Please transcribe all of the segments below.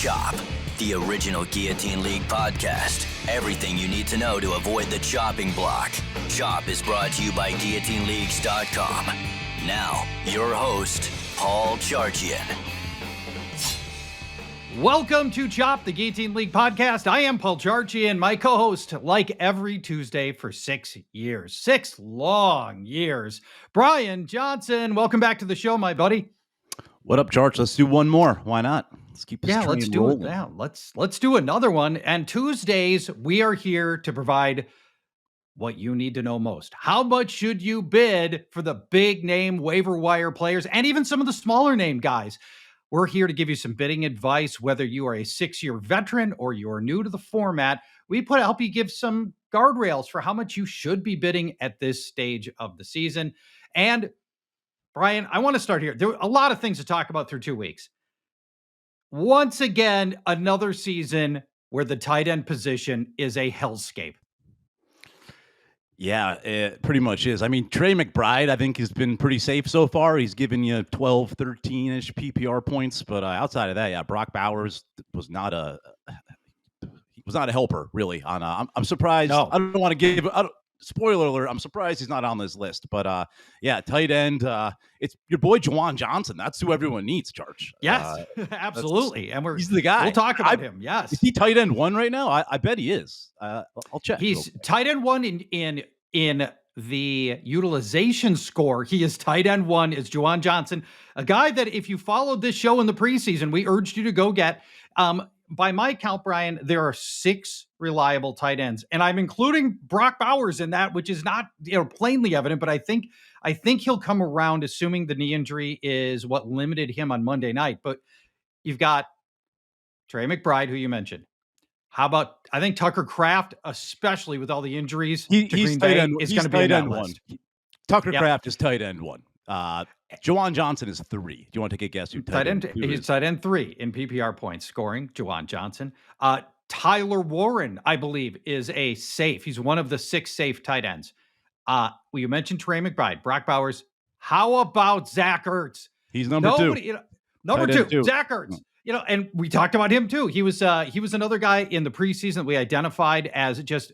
Chop, the original Guillotine League podcast. Everything you need to know to avoid the chopping block. Chop is brought to you by GuillotineLeagues.com. Now, your host, Paul Charchian. Welcome to Chop, the Guillotine League Podcast. I am Paul Charchian, my co-host, like every Tuesday for 6 years. 6 long years. Brian Johnson, welcome back to the show, my buddy. What up, Charch? Let's do one more. Why not? Let's keep this train let's do rolling. it. Yeah, let's do another one. And Tuesdays, we are here to provide what you need to know most. How much should you bid for the big name waiver wire players and even some of the smaller name guys? We're here to give you some bidding advice, whether you are a 6-year veteran or you are new to the format. We help you give some guardrails for how much you should be bidding at this stage of the season. And Brian, I want to start here. There are a lot of things to talk about through 2 weeks. Once again, another season where the tight end position is a hellscape. Yeah, it pretty much is. I mean, Trey McBride, I think, has been pretty safe so far. He's given you 12, 13-ish PPR points. But outside of that, yeah, Brock Bowers was not a helper, really. I'm surprised. No. I don't want to give spoiler alert, I'm surprised he's not on this list. But yeah, tight end, it's your boy Juwan Johnson. That's who everyone needs, Charch. Yes, absolutely. And he's the guy. We'll talk about him. Yes. Is he tight end 1 right now? I bet he is. I'll check. He's tight end 1 in the utilization score. He is tight end 1 is Juwan Johnson, a guy that if you followed this show in the preseason, we urged you to go get. By my count, Brian, there are 6 reliable tight ends, and I'm including Brock Bowers in that, which is not plainly evident, but I think he'll come around, assuming the knee injury is what limited him on Monday night. But you've got Trey McBride, who you mentioned. How about, I think Tucker Kraft, especially with all the injuries to Green Bay, is going to be in that list. Tucker Kraft is tight end 1. Juwan Johnson is 3. Do you want to take a guess who tight end 2 is? He's tight end 3 in PPR points scoring, Juwan Johnson. Tyler Warren, I believe, is a safe. He's one of the 6 safe tight ends. Well, you mentioned Trey McBride, Brock Bowers. How about Zach Ertz? He's number 2. Number 2, Zach Ertz. And we talked about him too. He was another guy in the preseason that we identified as just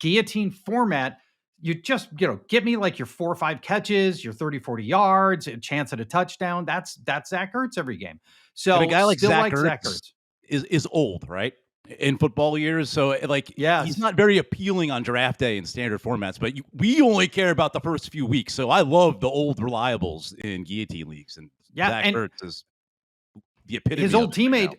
guillotine format. You just, give me like your 4 or 5 catches, your 30, 40 yards, a chance at a touchdown. That's Zach Ertz every game. So but a guy like Zach Ertz Ertz is old, right? In football years. So he's not very appealing on draft day in standard formats, but we only care about the first few weeks. So I love the old reliables in guillotine leagues. And Zach Ertz is the epitome. His old teammate,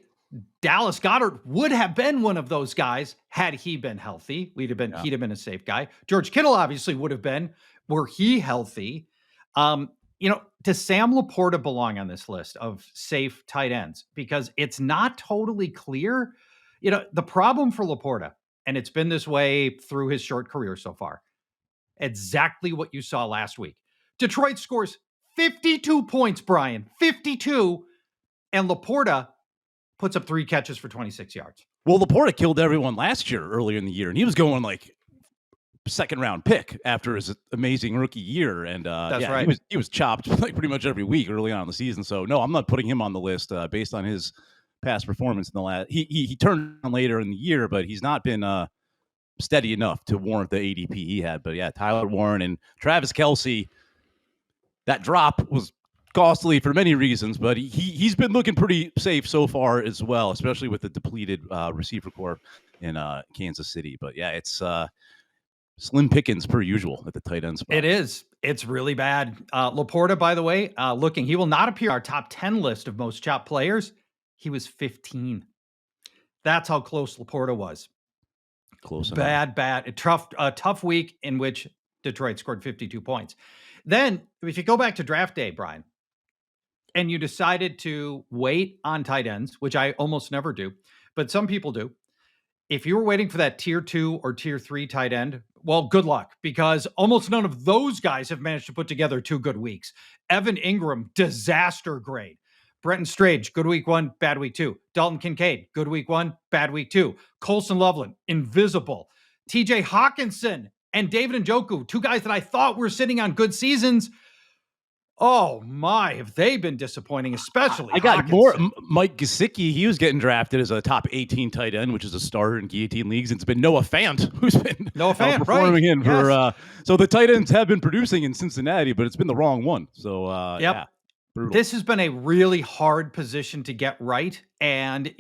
Dallas Goedert, would have been one of those guys had he been healthy. He'd have been a safe guy. George Kittle obviously would have been were he healthy. Does Sam Laporta belong on this list of safe tight ends? Because it's not totally clear. The problem for Laporta, and it's been this way through his short career so far, exactly what you saw last week. Detroit scores 52 points, Brian, 52, and Laporta puts up 3 catches for 26 yards. Well, Laporta killed everyone last year, earlier in the year, and he was going like 2nd-round pick after his amazing rookie year. And that's right. He was chopped like pretty much every week early on in the season. So no, I'm not putting him on the list based on his past performance in the last. He turned on later in the year, but he's not been steady enough to warrant the ADP he had. But yeah, Tyler Warren and Travis Kelce. That drop was costly for many reasons, but he's been looking pretty safe so far as well, especially with the depleted receiver corps in Kansas City. But yeah, it's slim pickings per usual at the tight end spot. It is. It's really bad. Laporta, by the way, he will not appear on our top 10 list of most chopped players. He was 15. That's how close Laporta was. Close enough. Bad. A tough week in which Detroit scored 52 points. Then, if you go back to draft day, Brian, and you decided to wait on tight ends, which I almost never do, but some people do. If you were waiting for that tier 2 or tier 3 tight end, well, good luck, because almost none of those guys have managed to put together 2 good weeks. Evan Ingram, disaster grade. Brenton Strange, good week 1, bad week 2. Dalton Kincaid, good week 1, bad week 2. Colson Loveland, invisible. TJ Hawkinson and David Njoku, 2 guys that I thought were sitting on good seasons. Oh my, have they been disappointing, especially I got more. Hawkinson. Mike Gesicki, he was getting drafted as a top 18 tight end, which is a starter in Guillotine Leagues. It's been Noah Fant who's been performing in for. So the tight ends have been producing in Cincinnati, but it's been the wrong one. So yeah, brutal. This has been a really hard position to get right, and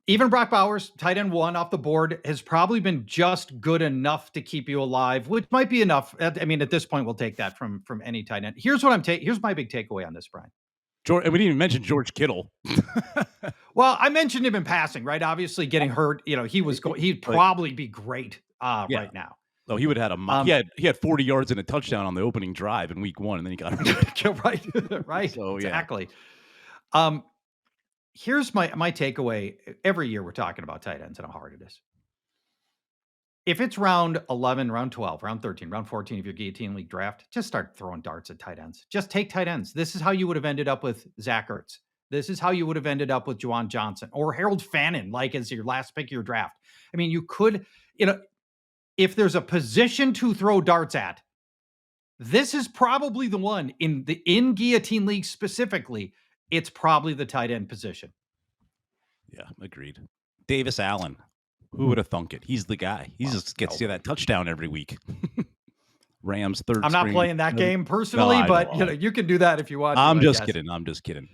even Brock Bowers, tight end 1 off the board, has probably been just good enough to keep you alive, which might be enough. I mean, at this point, we'll take that from any tight end. Here's what here's my big takeaway on this, Brian. And we didn't even mention George Kittle. Well, I mentioned him in passing, right? Obviously, getting hurt. He'd probably be great right now. Oh, he would have had he had 40 yards and a touchdown on the opening drive in week 1, and then he got hurt. right. So, exactly. Here's my takeaway. Every year we're talking about tight ends and how hard it is. If it's round 11, round 12, round 13, round 14 of your Guillotine League draft, just start throwing darts at tight ends. Just take tight ends. This is how you would have ended up with Zach Ertz. This is how you would have ended up with Juwan Johnson or Harold Fannin, like as your last pick of your draft. I mean, you could, if there's a position to throw darts at, this is probably the one in Guillotine League specifically. It's probably the tight end position. Yeah, agreed. Davis Allen. Who would have thunk it? He's the guy. He just gets to that touchdown every week. Rams third. I'm not playing that game personally, but you can do that if you want. I'm just kidding.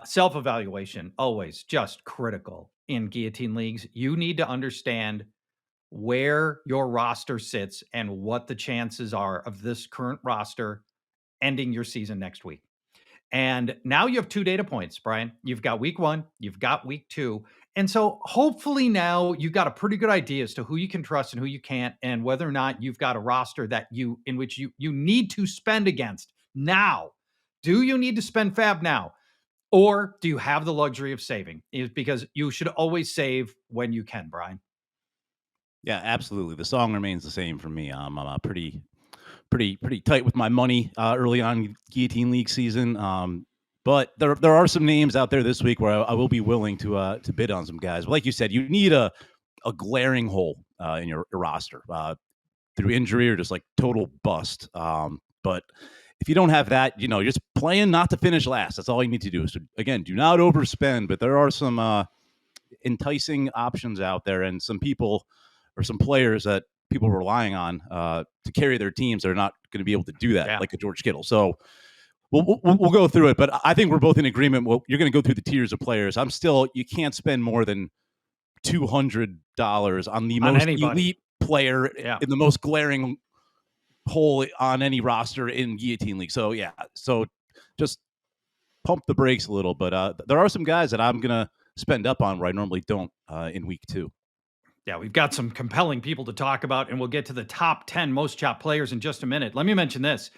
Self-evaluation, always just critical in Guillotine Leagues. You need to understand where your roster sits and what the chances are of this current roster ending your season next week. And now you have 2 data points, Brian. You've got week 1, you've got week 2. And so hopefully now you've got a pretty good idea as to who you can trust and who you can't, and whether or not you've got a roster in which you need to spend against now. Do you need to spend FAAB now? Or do you have the luxury of saving? Because you should always save when you can, Brian. Yeah, absolutely. The song remains the same for me. I'm pretty tight with my money early on Guillotine League season. But there are some names out there this week where I will be willing to bid on some guys. But like you said, you need a glaring hole in your roster through injury or just like total bust. But if you don't have that, you're just playing not to finish last. That's all you need to do. So again, do not overspend. But there are some enticing options out there, and some people or some players that people are relying on to carry their teams that are not going to be able to do that, like a George Kittle. So we'll go through it, but I think we're both in agreement. Well, you're going to go through the tiers of players. You can't spend more than $200 on the most elite player in the most glaring hole on any roster in Guillotine League. So so just pump the brakes a little. But there are some guys that I'm going to spend up on where I normally don't in week 2. Yeah, we've got some compelling people to talk about, and we'll get to the top 10 most chopped players in just a minute. Let me mention this.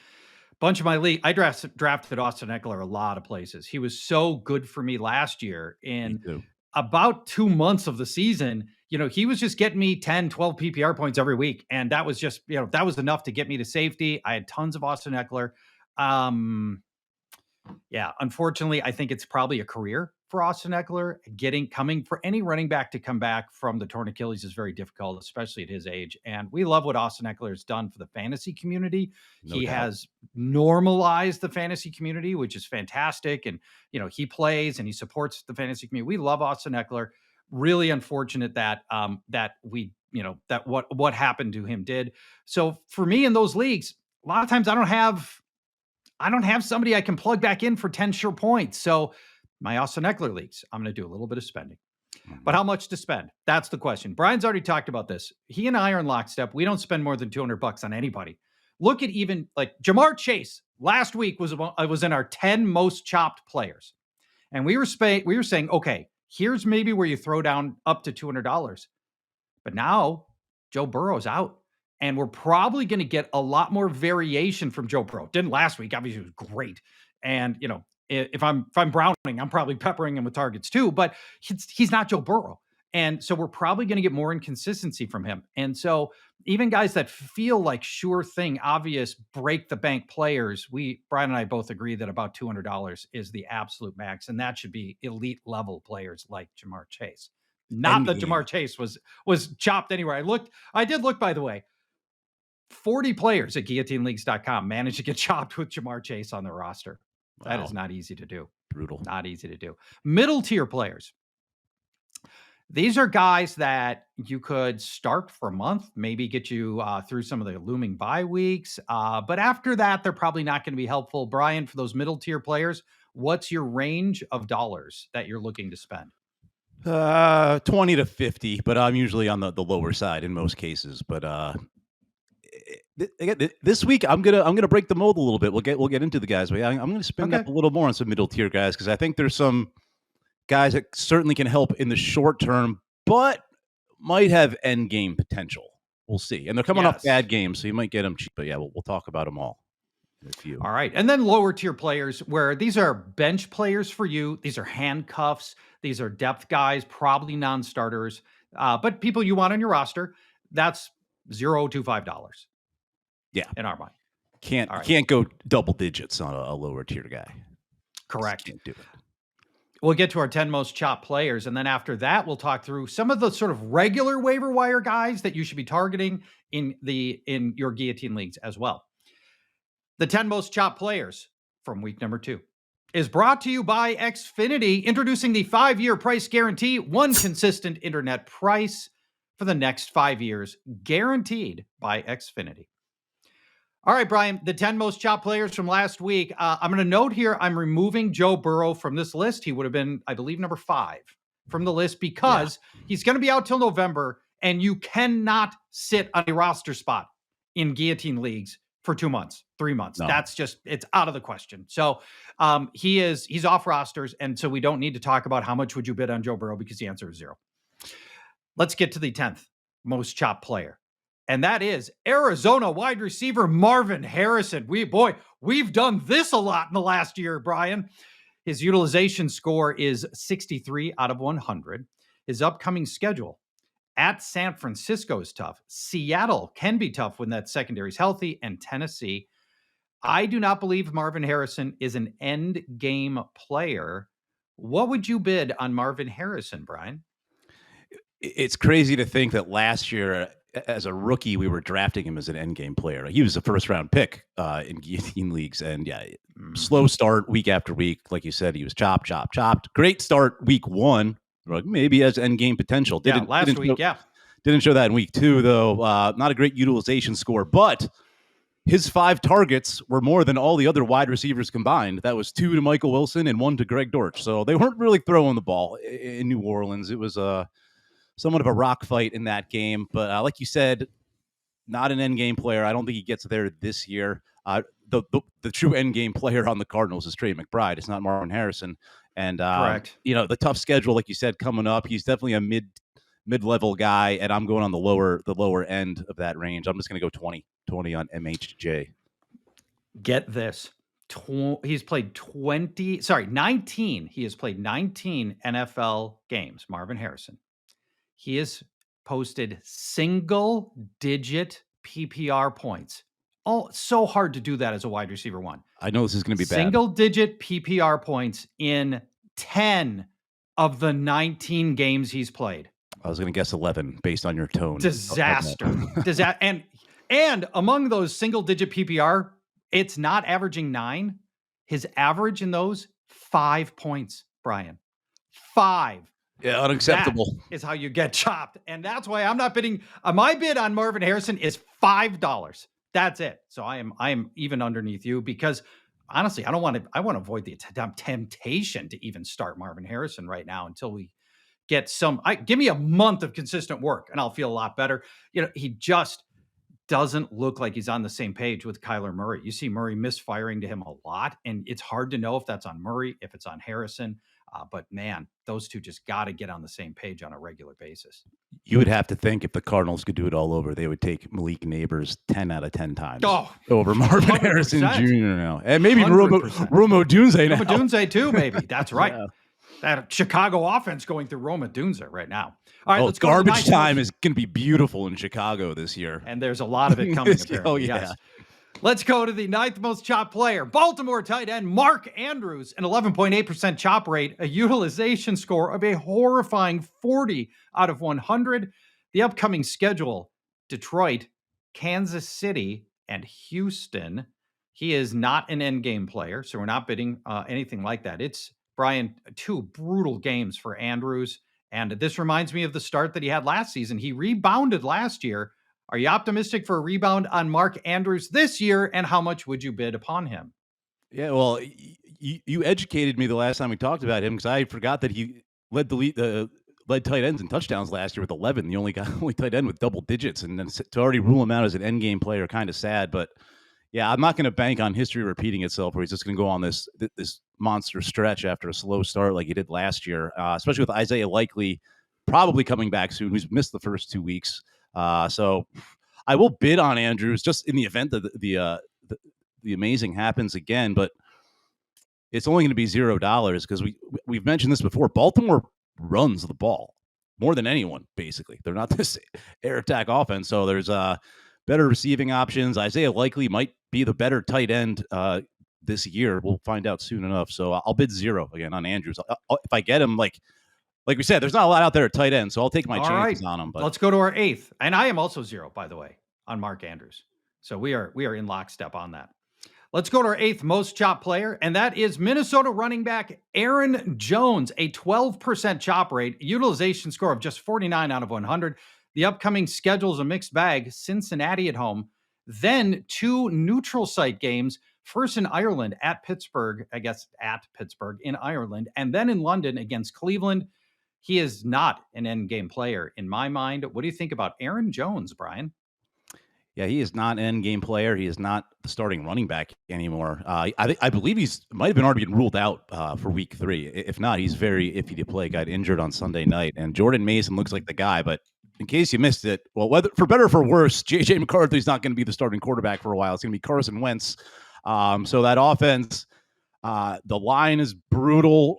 Bunch of my league, I drafted Austin Ekeler a lot of places. He was so good for me last year. In about 2 months of the season, he was just getting me 10, 12 PPR points every week. And that was just, that was enough to get me to safety. I had tons of Austin Ekeler. Unfortunately, I think it's probably a career for Austin Ekeler. Coming for any running back to come back from the torn Achilles is very difficult, especially at his age. And we love what Austin Ekeler has done for the fantasy community. He has normalized the fantasy community, which is fantastic. And, he plays and he supports the fantasy community. We love Austin Ekeler. Really unfortunate that what happened to him did. So for me in those leagues, a lot of times I don't have somebody I can plug back in for 10 sure points. So my Austin Ekeler leagues, I'm going to do a little bit of spending. But how much to spend? That's the question. Brian's already talked about this. He and I are in lockstep. We don't spend more than $200 on anybody. Look at even like Jamar Chase last week was in our 10 most chopped players. And we were saying, okay, here's maybe where you throw down up to $200. But now Joe Burrow's out. And we're probably going to get a lot more variation from Joe Burrow. Didn't last week. Obviously, it was great. And, if I'm Browning, I'm probably peppering him with targets too, but he's not Joe Burrow. And so we're probably going to get more inconsistency from him. And so even guys that feel like sure thing, obvious break the bank players, Brian and I both agree that about $200 is the absolute max. And that should be elite level players like Jamar Chase. Not that Jamar Chase was chopped anywhere. I did look, by the way. 40 players at guillotineleagues.com managed to get chopped with Jamar Chase on their roster. That is not easy to do. Brutal. Not easy to do. Middle tier players. These are guys that you could start for a month, maybe get you through some of the looming bye weeks. But after that, they're probably not going to be helpful. Brian, for those middle tier players, what's your range of dollars that you're looking to spend? 20 to 50, but I'm usually on the lower side in most cases. But this week I'm gonna break the mold a little bit. We'll get into the guys, but I'm gonna spend up a little more on some middle tier guys because I think there's some guys that certainly can help in the short term, but might have end game potential. We'll see. And they're coming off bad games, so you might get them cheap. But yeah, we'll talk about them all. All right. And then lower tier players where these are bench players for you. These are handcuffs. These are depth guys, probably non-starters, but people you want on your roster. That's $0 to $5. Yeah. In our mind. Can't go double digits on a lower tier guy. Correct. Can't do it. We'll get to our 10 most chopped players. And then after that, we'll talk through some of the sort of regular waiver wire guys that you should be targeting in your Guillotine leagues as well. The 10 most chopped players from week number 2 is brought to you by Xfinity, introducing the 5-year price guarantee, one consistent internet price for the next 5 years, guaranteed by Xfinity. All right, Brian, the 10 most chopped players from last week. I'm going to note here, I'm removing Joe Burrow from this list. He would have been, I believe, number 5 from the list because he's going to be out till November, and you cannot sit on a roster spot in Guillotine leagues for 2 months, 3 months. No. That's just, it's out of the question. So he's off rosters, and so we don't need to talk about how much would you bid on Joe Burrow because the answer is 0. Let's get to the 10th most chopped player. And that is Arizona wide receiver Marvin Harrison. We've done this a lot in the last year, Brian. His utilization score is 63 out of 100. His upcoming schedule at San Francisco is tough. Seattle can be tough when that secondary is healthy, and Tennessee. I do not believe Marvin Harrison is an end game player. What would you bid on Marvin Harrison, Brian? It's crazy to think that last year, as a rookie, we were drafting him as an end game player. He was a first round pick in Guillotine leagues, and slow start week after week. Like you said, he was chopped. Great start week 1. Maybe has end game potential. Didn't show that in week 2 though. Not a great utilization score, but his 5 targets were more than all the other wide receivers combined. That was 2 to Michael Wilson and 1 to Greg Dortch. So they weren't really throwing the ball in New Orleans. It was somewhat of a rock fight in that game. But like you said, not an end game player. I don't think he gets there this year. The true end game player on the Cardinals is Trey McBride. It's not Marvin Harrison. And correct. The tough schedule, like you said, coming up. He's definitely a mid-level guy, and I'm going on the lower end of that range. I'm just going to go 20 on MHJ. Get this. He's played 19. He has played 19 NFL games, Marvin Harrison. He has posted single-digit PPR points. Oh, it's so hard to do that as a wide receiver 1. I know this is going to be bad. Single-digit PPR points in 10 of the 19 games he's played. I was going to guess 11 based on your tone. Disaster. And among those single-digit PPR, it's not averaging 9. His average in those, 5 points, Brian. 5. Yeah, unacceptable. That is how you get chopped. And that's why I'm not bidding. My bid on Marvin Harrison is $5. That's it. So I am even underneath you because honestly, I want to avoid the temptation to even start Marvin Harrison right now until we get give me a month of consistent work and I'll feel a lot better. He just doesn't look like he's on the same page with Kyler Murray. You see Murray misfiring to him a lot, and it's hard to know if that's on Murray, if it's on Harrison. But man, those two just got to get on the same page on a regular basis. You would have to think if the Cardinals could do it all over, they would take Malik Neighbors 10 out of 10 times over Marvin 100%. Harrison Jr. now. And maybe Romo Dunze now. Roma Dunze too, maybe. That's right. Yeah. That Chicago offense going through Roma Dunze right now. All right, let's go. Garbage time is going to be beautiful in Chicago this year. And there's a lot of it coming, apparently. Oh, yeah. Yes. Let's go to the 9th most chopped player, Baltimore tight end Mark Andrews, an 11.8% chop rate, a utilization score of a horrifying 40 out of 100. The upcoming schedule, Detroit, Kansas City, and Houston. He is not an end game player, so we're not bidding anything like that. It's, Brian, 2 brutal games for Andrews. And this reminds me of the start that he had last season. He rebounded last year. Are you optimistic for a rebound on Mark Andrews this year? And how much would you bid upon him? Yeah, well, you educated me the last time we talked about him because I forgot that he led led tight ends and touchdowns last year with 11. The only tight end with double digits, and then to already rule him out as an end game player, kind of sad. But yeah, I'm not going to bank on history repeating itself, where he's just going to go on this monster stretch after a slow start like he did last year, especially with Isaiah Likely probably coming back soon, who's missed the first 2 weeks. So I will bid on Andrews just in the event that the amazing happens again, but it's only going to be $0 because we've mentioned this before. Baltimore runs the ball more than anyone, basically. They're not this air attack offense, so there's better receiving options. Isaiah Likely might be the better tight end this year. We'll find out soon enough. So I'll bid 0 again on Andrews. If I get him, like we said, there's not a lot out there at tight end, so I'll take my chances on him. But let's go to our 8th, and I am also 0, by the way, on Mark Andrews. So we are in lockstep on that. Let's go to our 8th most chop player, and that is Minnesota running back Aaron Jones, a 12% chop rate, utilization score of just 49 out of 100. The upcoming schedule is a mixed bag. Cincinnati at home, then 2 neutral site games, first in Ireland at Pittsburgh, in Ireland, and then in London against Cleveland. He is not an end game player in my mind. What do you think about Aaron Jones, Brian? Yeah, he is not an end game player. He is not the starting running back anymore. I believe might have been already been ruled out for week 3. If not, he's very iffy to play. Got injured on Sunday night, and Jordan Mason looks like the guy. But in case you missed it, well, whether for better or for worse, JJ McCarthy's not going to be the starting quarterback for a while. It's going to be Carson Wentz. So that offense, the line is brutal.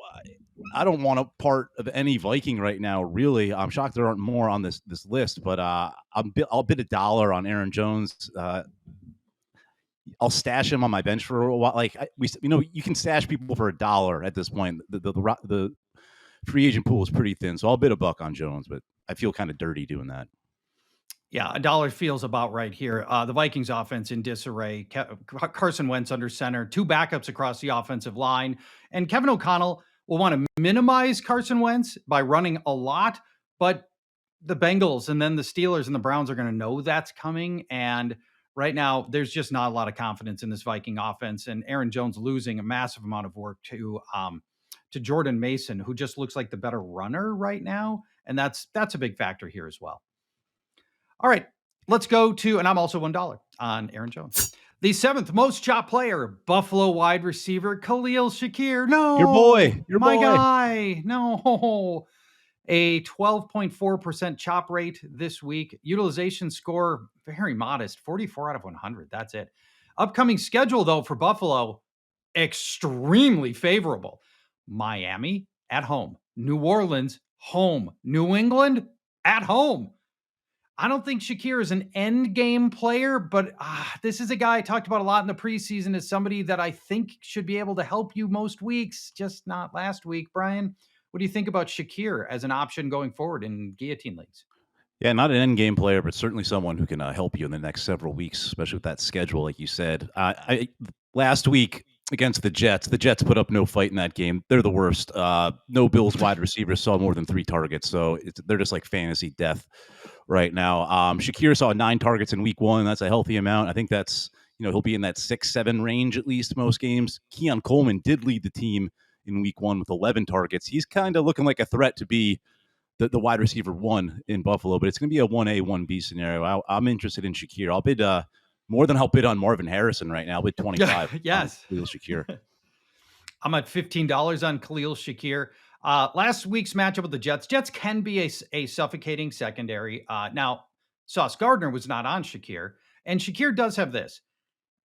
I don't want a part of any Viking right now, really. I'm shocked there aren't more on this list, but I'll bid $1 on Aaron Jones. I'll stash him on my bench for a while. Like you can stash people for $1 at this point. The free agent pool is pretty thin, so I'll bid $1 on Jones, but I feel kind of dirty doing that. Yeah, $1 feels about right here. The Vikings offense in disarray. Carson Wentz under center, 2 backups across the offensive line, and Kevin O'Connell will want to minimize Carson Wentz by running a lot, but the Bengals and then the Steelers and the Browns are going to know that's coming. And right now, there's just not a lot of confidence in this Viking offense. And Aaron Jones losing a massive amount of work to Jordan Mason, who just looks like the better runner right now. And that's a big factor here as well. All right, let's go to, and I'm also $1 on Aaron Jones. The 7th most chopped player, Buffalo wide receiver Khalil Shakir. No, your my boy. guy. No, a 12.4% chop rate this week. Utilization score very modest, 44 out of 100. That's it. Upcoming schedule though for Buffalo, extremely favorable. Miami at home, New Orleans home, New England at home. I don't think Shakir is an end game player, but this is a guy I talked about a lot in the preseason as somebody that I think should be able to help you most weeks, just not last week. Brian, what do you think about Shakir as an option going forward in Guillotine Leagues? Yeah, not an end game player, but certainly someone who can help you in the next several weeks, especially with that schedule, like you said. Last week against the Jets put up no fight in that game. They're the worst. No Bills wide receivers saw more than 3 targets, so they're just like fantasy death right now. Shakir saw 9 targets in week 1. That's a healthy amount. I think that's, he'll be in that 6-7 range at least most games. Keon Coleman did lead the team in week 1 with 11 targets. He's kind of looking like a threat to be the wide receiver 1 in Buffalo, but it's going to be a 1A, 1B scenario. I'm interested in Shakir. I'll bid more than I'll bid on Marvin Harrison right now. I'll bid 25. Yes. Khalil Shakir. I'm at $15 on Khalil Shakir. Last week's matchup with the Jets. Jets can be a suffocating secondary. Now, Sauce Gardner was not on Shakir, and Shakir does have this.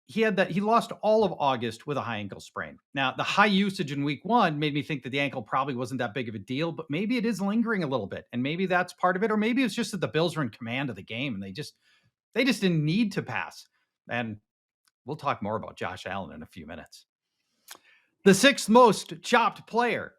He lost all of August with a high ankle sprain. Now, the high usage in week 1 made me think that the ankle probably wasn't that big of a deal, but maybe it is lingering a little bit, and maybe that's part of it, or maybe it's just that the Bills were in command of the game and they just didn't need to pass. And we'll talk more about Josh Allen in a few minutes. The 6th most chopped player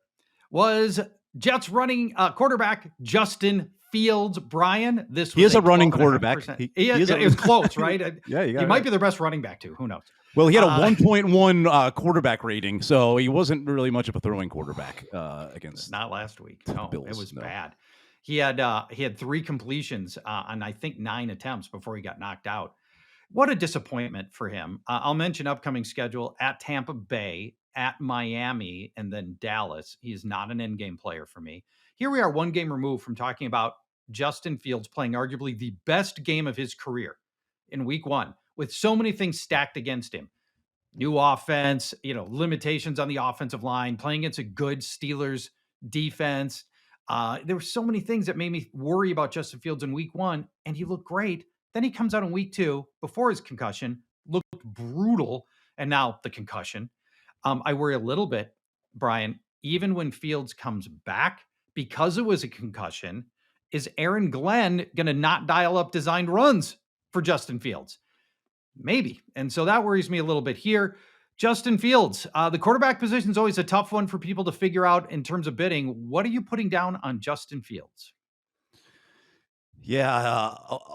was Jets running quarterback Justin Fields, Brian, this was he is a running quarterback. It was close, right? Yeah, he might be the best running back too. Who knows? Well, he had a 1.1 quarterback rating, so he wasn't really much of a throwing quarterback against. Not last week. No, Bills, it was bad. He had 3 completions on I think 9 attempts before he got knocked out. What a disappointment for him. I'll mention upcoming schedule at Tampa Bay, at Miami, and then Dallas. He is not an in-game player for me. Here we are 1 game removed from talking about Justin Fields playing arguably the best game of his career in week 1 with so many things stacked against him. New offense, limitations on the offensive line, playing against a good Steelers defense. There were so many things that made me worry about Justin Fields in week 1, and he looked great. Then he comes out in week 2 before his concussion, looked brutal, and now the concussion. I worry a little bit, Brian, even when Fields comes back, because it was a concussion, is Aaron Glenn going to not dial up designed runs for Justin Fields? Maybe. And so that worries me a little bit here. Justin Fields, the quarterback position is always a tough one for people to figure out in terms of bidding. What are you putting down on Justin Fields? Yeah,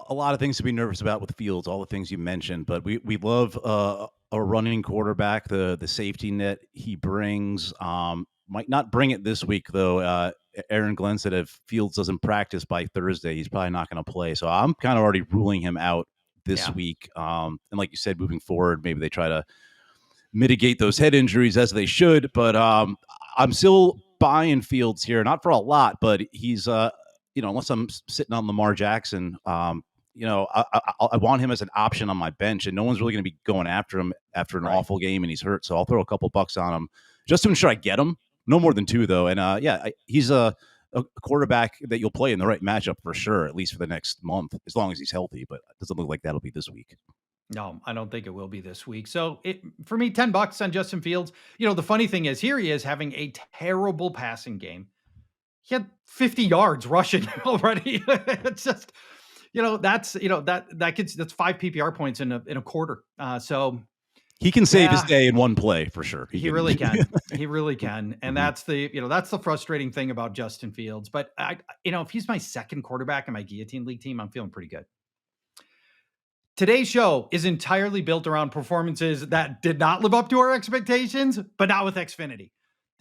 a lot of things to be nervous about with Fields, all the things you mentioned, but we love a running quarterback, the safety net he brings. Might not bring it this week, though. Aaron Glenn said if Fields doesn't practice by Thursday, he's probably not going to play. So I'm kind of already ruling him out this week. And like you said, moving forward, maybe they try to mitigate those head injuries as they should. But I'm still buying Fields here, not for a lot, but he's unless I'm sitting on Lamar Jackson, I want him as an option on my bench, and no one's really going to be going after him after an awful game and he's hurt. So I'll throw a couple bucks on him just to ensure I get him. No more than 2 though. And he's a quarterback that you'll play in the right matchup for sure, at least for the next month, as long as he's healthy. But it doesn't look like that'll be this week. No, I don't think it will be this week. So for me, $10 on Justin Fields. The funny thing is here he is having a terrible passing game. He had 50 yards rushing already. It's just, that's 5 PPR points in a quarter. So he can save his day in one play for sure. He really can. He really can. And that's the frustrating thing about Justin Fields. But if he's my second quarterback in my Guillotine League team, I'm feeling pretty good. Today's show is entirely built around performances that did not live up to our expectations, but not with Xfinity.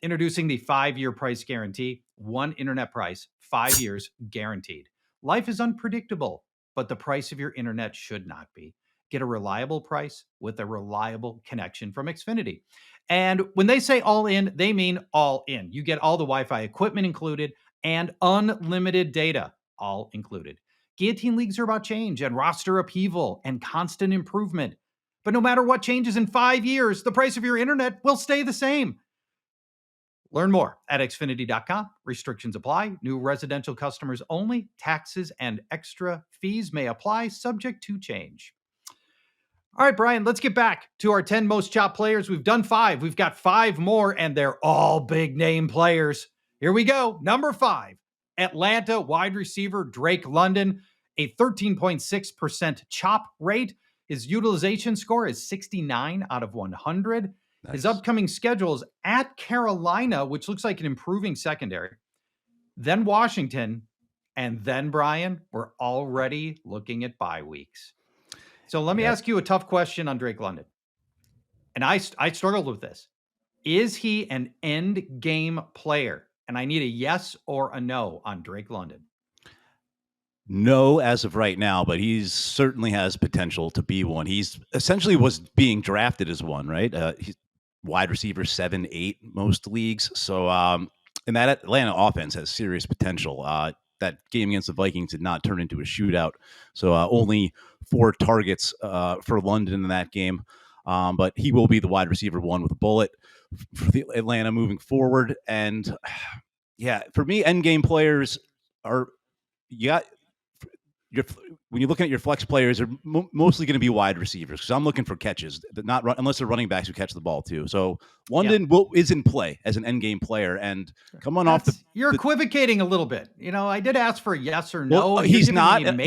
Introducing the 5-year price guarantee, 1 internet price, 5 years guaranteed. Life is unpredictable, but the price of your internet should not be. Get a reliable price with a reliable connection from Xfinity. And when they say all in, they mean all in. You get all the Wi-Fi equipment included and unlimited data, all included. Guillotine Leagues are about change and roster upheaval and constant improvement. But no matter what changes in 5 years, the price of your internet will stay the same. Learn more at Xfinity.com. Restrictions apply. New residential customers only. Taxes and extra fees may apply, subject to change. All right, Brian, let's get back to our 10 most chopped players. We've done 5. We've got 5 more, and they're all big name players. Here we go. Number 5, Atlanta wide receiver Drake London, a 13.6% chop rate. His utilization score is 69 out of 100. Nice. His upcoming schedule is at Carolina, which looks like an improving secondary, then Washington, and then, Brian, we're already looking at bye weeks. So let me ask you a tough question on Drake London. And I struggled with this. Is he an end game player? And I need a yes or a no on Drake London. No, as of right now, but he certainly has potential to be one. He's essentially was being drafted as one, right? He's wide receiver 7, 8, most leagues. So, and that Atlanta offense has serious potential. That game against the Vikings did not turn into a shootout. So only 4 targets for London in that game. But he will be the wide receiver 1 with a bullet for the Atlanta moving forward. And yeah, for me, end game players are, when you're looking at your flex players, are mostly going to be wide receivers because I'm looking for catches, not unless they're running backs who catch the ball too. So London is in play as an end game player, and you're equivocating a little bit. I did ask for a yes or no. Well, he's not, and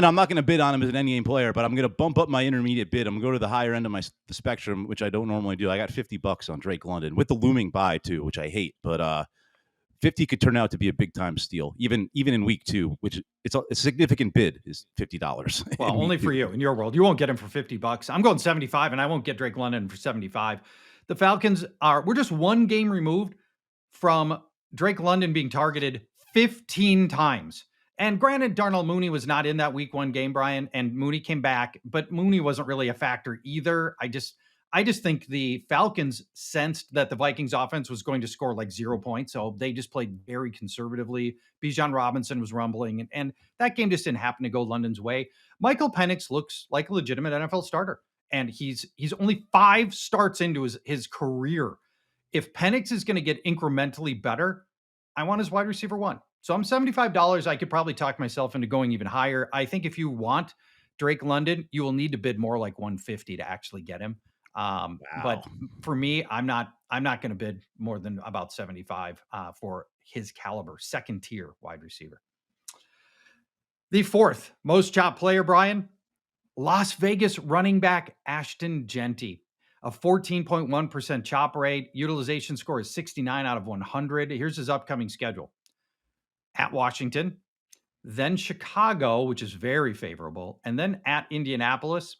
I'm not going to bid on him as an end game player, but I'm going to bump up my intermediate bid. I'm going to go to the higher end of the spectrum, which I don't normally do. I got $50 on Drake London with the looming bye too, which I hate, but 50 could turn out to be a big time steal, even in week 2, which it's a significant bid is $50. Well, only for you in your world. You won't get him for $50. I'm going 75, and I won't get Drake London for 75. The Falcons we're just one game removed from Drake London being targeted 15 times. And granted, Darnell Mooney was not in that week 1 game, Brian, and Mooney came back, but Mooney wasn't really a factor either. I just think the Falcons sensed that the Vikings offense was going to score like 0 points. So they just played very conservatively. Bijan Robinson was rumbling, and that game just didn't happen to go London's way. Michael Penix looks like a legitimate NFL starter, and he's only 5 starts into his career. If Penix is going to get incrementally better, I want his wide receiver 1. So I'm $75. I could probably talk myself into going even higher. I think if you want Drake London, you will need to bid more like 150 to actually get him. Wow. But for me, I'm not going to bid more than about 75 for his caliber, second tier wide receiver. The 4th most chopped player, Brian, Las Vegas running back Ashton Jeanty, a 14.1% chop rate. Utilization score is 69 out of 100. Here's his upcoming schedule: at Washington, then Chicago, which is very favorable, and then at Indianapolis.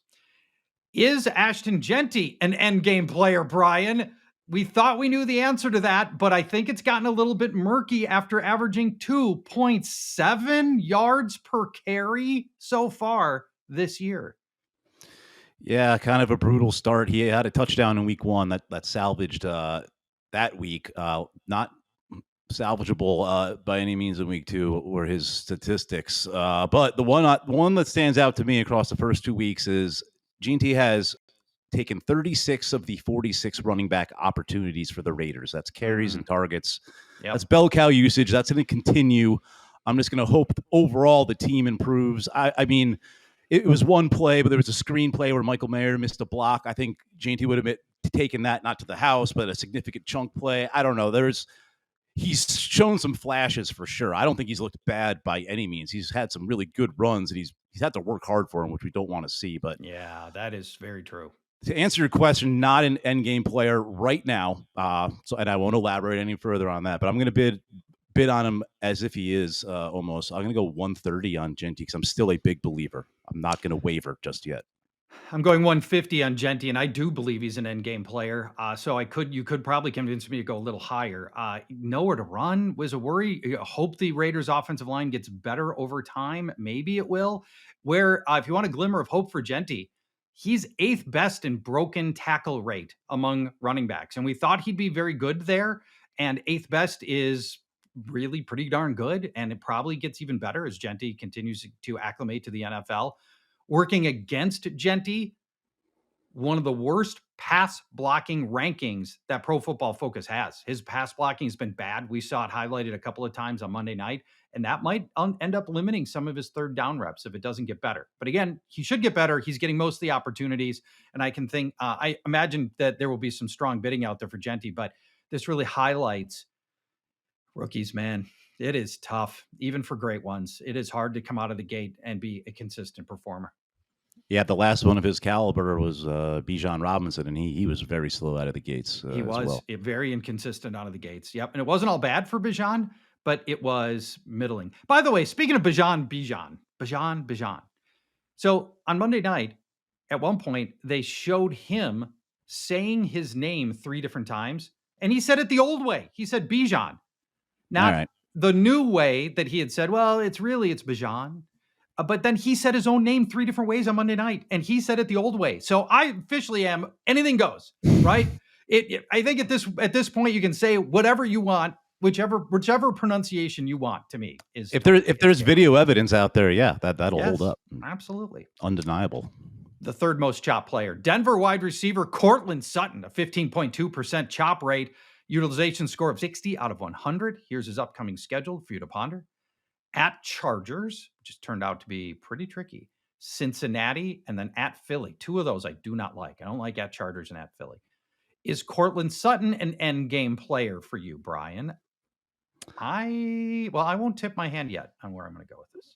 Is Ashton Jeanty an endgame player, Brian? We thought we knew the answer to that, but I think it's gotten a little bit murky after averaging 2.7 yards per carry so far this year. Yeah, kind of a brutal start. He had a touchdown in week 1 that salvaged that week. Not salvageable by any means in week 2 were his statistics. But the one that stands out to me across the first 2 weeks is Jeanty has taken 36 of the 46 running back opportunities for the Raiders. That's carries and targets. Yep. That's bell cow usage. That's going to continue. I'm just going to hope overall the team improves. I mean, it was one play, but there was a screen play where Michael Mayer missed a block. I think Jeanty would have taken that, not to the house, but a significant chunk play. I don't know. He's shown some flashes for sure. I don't think he's looked bad by any means. He's had some really good runs, and he's had to work hard for him, which we don't want to see. But yeah, that is very true. To answer your question, not an endgame player right now. And I won't elaborate any further on that. But I'm going to bid on him as if he is almost. I'm going to go 130 on Jeanty because I'm still a big believer. I'm not going to waver just yet. I'm going 150 on Jeanty, and I do believe he's an endgame player. So you could probably convince me to go a little higher. Nowhere to run was a worry. I hope the Raiders' offensive line gets better over time. Maybe it will. Where if you want a glimmer of hope for Jeanty, he's 8th best in broken tackle rate among running backs, and we thought he'd be very good there. And 8th best is really pretty darn good, and it probably gets even better as Jeanty continues to acclimate to the NFL. Working against Jeanty, one of the worst pass blocking rankings that Pro Football Focus has. His pass blocking has been bad. We saw it highlighted a couple of times on Monday night, and that might end up limiting some of his third down reps if it doesn't get better. But again, he should get better. He's getting most of the opportunities, and I imagine that there will be some strong bidding out there for Jeanty, but this really highlights rookies, man. It is tough, even for great ones. It is hard to come out of the gate and be a consistent performer. Yeah, the last one of his caliber was Bijan Robinson, and he was very slow out of the gates. He was very inconsistent out of the gates. Yep, and it wasn't all bad for Bijan, but it was middling. By the way, speaking of Bijan. So on Monday night, at one point, they showed him saying his name 3 different times, and he said it the old way. He said Bijan. Not the new way that he had said, well, it's Bijan. But then he said his own name 3 different ways on Monday night, and he said it the old way. So I officially am anything goes, right? I think at this point you can say whatever you want, whichever pronunciation you want. To me is if there's video evidence out there, yeah, that'll hold up. Absolutely, undeniable. The 3rd most chop player, Denver wide receiver Courtland Sutton, a 15.2% chop rate. Utilization score of 60 out of 100. Here's his upcoming schedule for you to ponder. At Chargers, which has turned out to be pretty tricky. Cincinnati, and then at Philly. 2 of those I do not like. I don't like at Chargers and at Philly. Is Courtland Sutton an end game player for you, Brian? I won't tip my hand yet on where I'm going to go with this.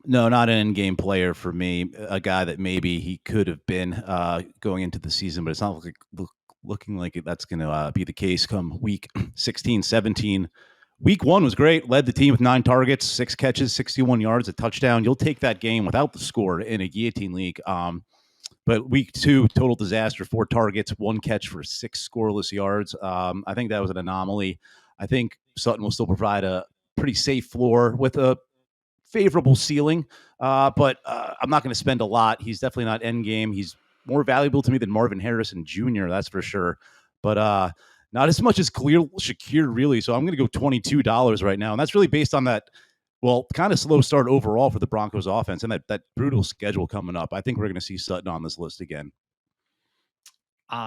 No, not an end game player for me. A guy that maybe he could have been going into the season, but it's not looking like that's going to be the case come week 16, 17. Week 1 was great. Led the team with 9 targets, 6 catches, 61 yards, a touchdown. You'll take that game without the score in a Guillotine League. But week 2, total disaster, 4 targets, 1 catch for 6 scoreless yards. I think that was an anomaly. I think Sutton will still provide a pretty safe floor with a favorable ceiling. But I'm not going to spend a lot. He's definitely not end game. He's more valuable to me than Marvin Harrison Jr., that's for sure. But not as much as Khalil Shakir, really. So I'm going to go $22 right now. And that's really based on that, well, kind of slow start overall for the Broncos offense and that brutal schedule coming up. I think we're going to see Sutton on this list again.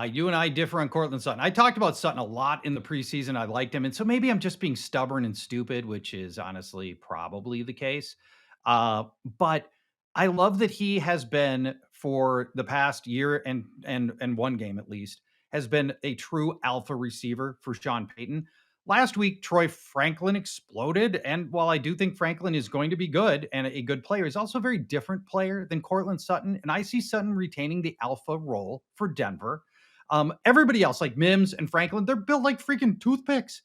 You and I differ on Courtland Sutton. I talked about Sutton a lot in the preseason. I liked him. And so maybe I'm just being stubborn and stupid, which is honestly probably the case. But I love that he has been, for the past year and one game at least, has been a true alpha receiver for Sean Payton. Last week, Troy Franklin exploded. And while I do think Franklin is going to be good and a good player, he's also a very different player than Courtland Sutton. And I see Sutton retaining the alpha role for Denver. Everybody else, like Mims and Franklin, they're built like freaking toothpicks.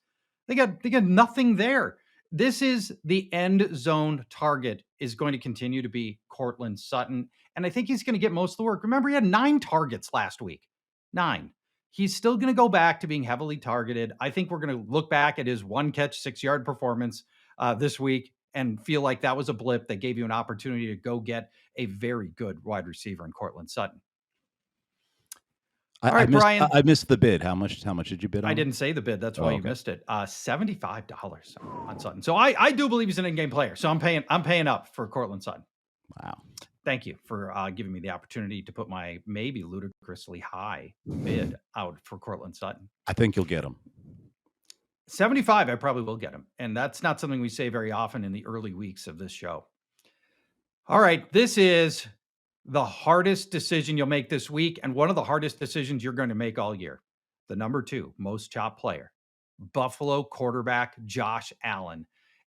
They got nothing there. This is the end zone target is going to continue to be Courtland Sutton. And I think he's going to get most of the work. Remember, he had 9 targets last week. 9. He's still going to go back to being heavily targeted. I think we're going to look back at his 1 catch, 6-yard performance this week and feel like that was a blip that gave you an opportunity to go get a very good wide receiver in Courtland Sutton. All right, Brian. I missed the bid. How much did you bid on? I didn't say the bid. That's why you missed it. $75 on Sutton. So I do believe he's an in-game player. So I'm paying up for Courtland Sutton. Wow. Thank you for giving me the opportunity to put my maybe ludicrously high bid out for Courtland Sutton. I think you'll get him. 75, I probably will get him. And that's not something we say very often in the early weeks of this show. All right, this is the hardest decision you'll make this week and one of the hardest decisions you're going to make all year. The number 2 most chopped player, Buffalo quarterback Josh Allen.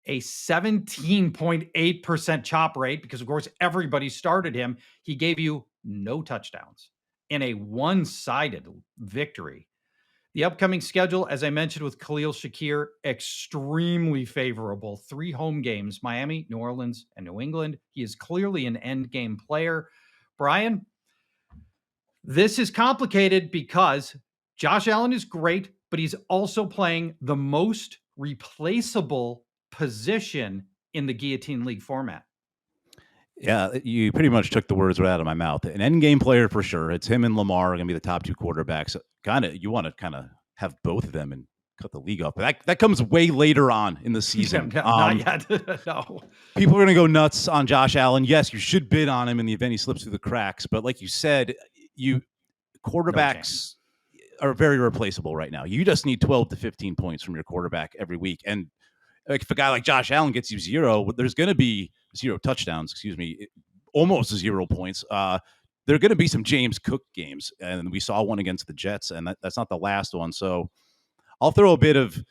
A 17.8% chop rate because, of course, everybody started him. He gave you no touchdowns in a one-sided victory. The upcoming schedule, as I mentioned with Khalil Shakir, extremely favorable. 3 home games, Miami, New Orleans, and New England. He is clearly an end game player. Brian, this is complicated because Josh Allen is great, but he's also playing the most replaceable position in the Guillotine League format. Yeah, you pretty much took the words right out of my mouth. An end game player for sure. It's him and Lamar are going to be the top 2 quarterbacks. You want to have both of them and cut the league up. But that comes way later on in the season. Not yet. No. People are going to go nuts on Josh Allen. Yes, you should bid on him in the event he slips through the cracks. But like you said, quarterbacks are very replaceable right now. You just need 12 to 15 points from your quarterback every week. And if a guy like Josh Allen gets you 0, there's going to be 0 touchdowns, almost 0 points. There are going to be some James Cook games, and we saw one against the Jets, and that's not the last one. So I'll throw a bit of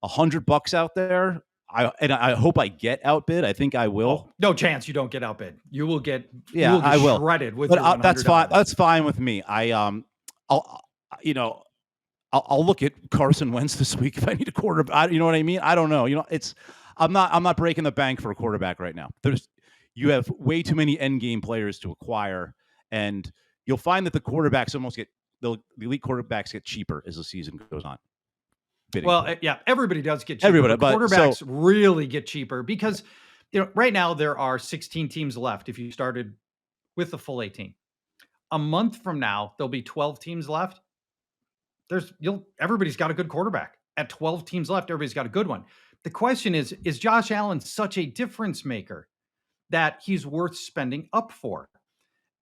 $100 out there. I hope I get outbid. I think I will. Oh, no chance you don't get outbid. You will get I will shredded with. But that's fine. That's fine with me. I'll look at Carson Wentz this week if I need a quarterback. You know what I mean? I don't know. I'm not breaking the bank for a quarterback right now. You have way too many end game players to acquire, and you'll find that the quarterbacks the elite quarterbacks get cheaper as the season goes on. Yeah, everybody does get cheaper. Everybody, but quarterbacks really get cheaper because right now there are 16 teams left. If you started with the full 18, a month from now there'll be 12 teams left. Everybody's got a good quarterback. At 12 teams left, everybody's got a good one. The question is Josh Allen such a difference maker that he's worth spending up for?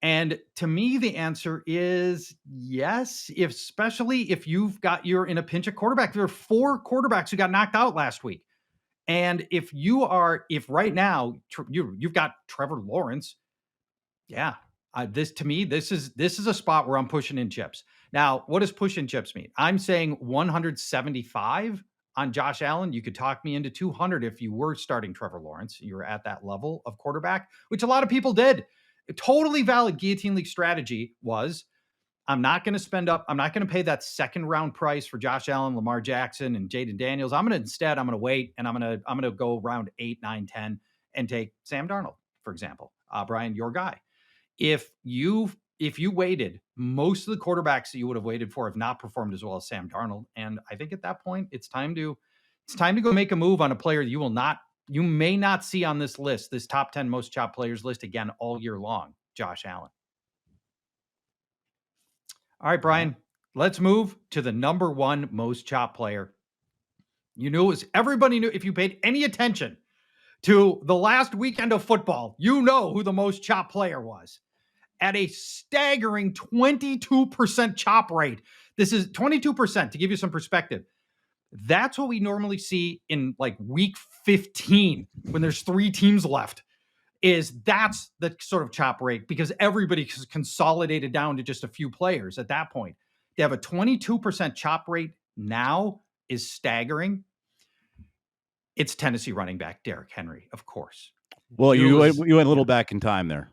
And to me, the answer is yes, especially if you're in a pinch at quarterback. There are 4 quarterbacks who got knocked out last week. And if right now you've got Trevor Lawrence, this is a spot where I'm pushing in chips. Now, what does push in chips mean? I'm saying 175 on Josh Allen. You could talk me into 200 if you were starting Trevor Lawrence. You were at that level of quarterback, which a lot of people did. A totally valid Guillotine League strategy was I'm not going to spend up. I'm not going to pay that second round price for Josh Allen, Lamar Jackson, and Jaden Daniels. I'm going to wait, and I'm going to go round 8, 9, 10 and take Sam Darnold, for example. Brian, your guy. If you waited, most of the quarterbacks that you would have waited for have not performed as well as Sam Darnold. And I think at that point, it's time to go make a move on a player you may not see on this list, this top 10 most chopped players list again all year long, Josh Allen. All right, Brian, let's move to the number 1 most chopped player. Everybody knew, if you paid any attention to the last weekend of football, you know who the most chopped player was. At a staggering 22% chop rate. This is 22%, to give you some perspective. That's what we normally see in like week 15 when there's 3 teams left. That's the sort of chop rate, because everybody has consolidated down to just a few players at that point. To have a 22% chop rate now is staggering. It's Tennessee running back Derrick Henry, of course. Well, you went a little back in time there.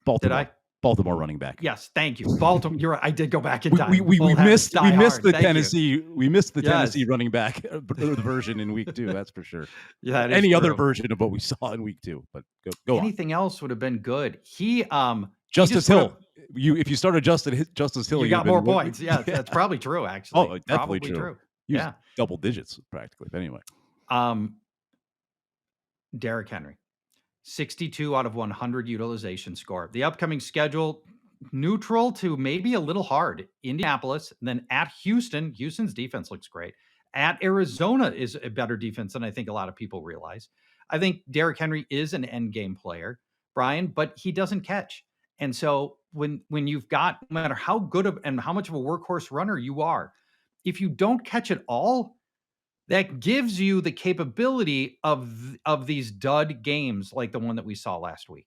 Baltimore. Did I? Baltimore running back. Yes, thank you. Baltimore. You're right. I did go back in time. We missed the Tennessee. We missed the Yes. Tennessee running back version in week 2. That's for sure. Yeah, any other version of what we saw in week 2. But go on. Anything else would have been good. Justice Hill. If you started Justice Hill, you got more points. Yeah, that's probably true. Actually, oh, definitely probably true. Yeah, double digits practically. But anyway, Derrick Henry. 62 out of 100 utilization score. The upcoming schedule, neutral to maybe a little hard. Indianapolis, then at Houston. Houston's defense looks great. At Arizona is a better defense than I think a lot of people realize. I think Derrick Henry is an end game player, Brian, but he doesn't catch. And so when you've got, no matter how good of and how much of a workhorse runner you are, if you don't catch it all, that gives you the capability of these dud games like the one that we saw last week.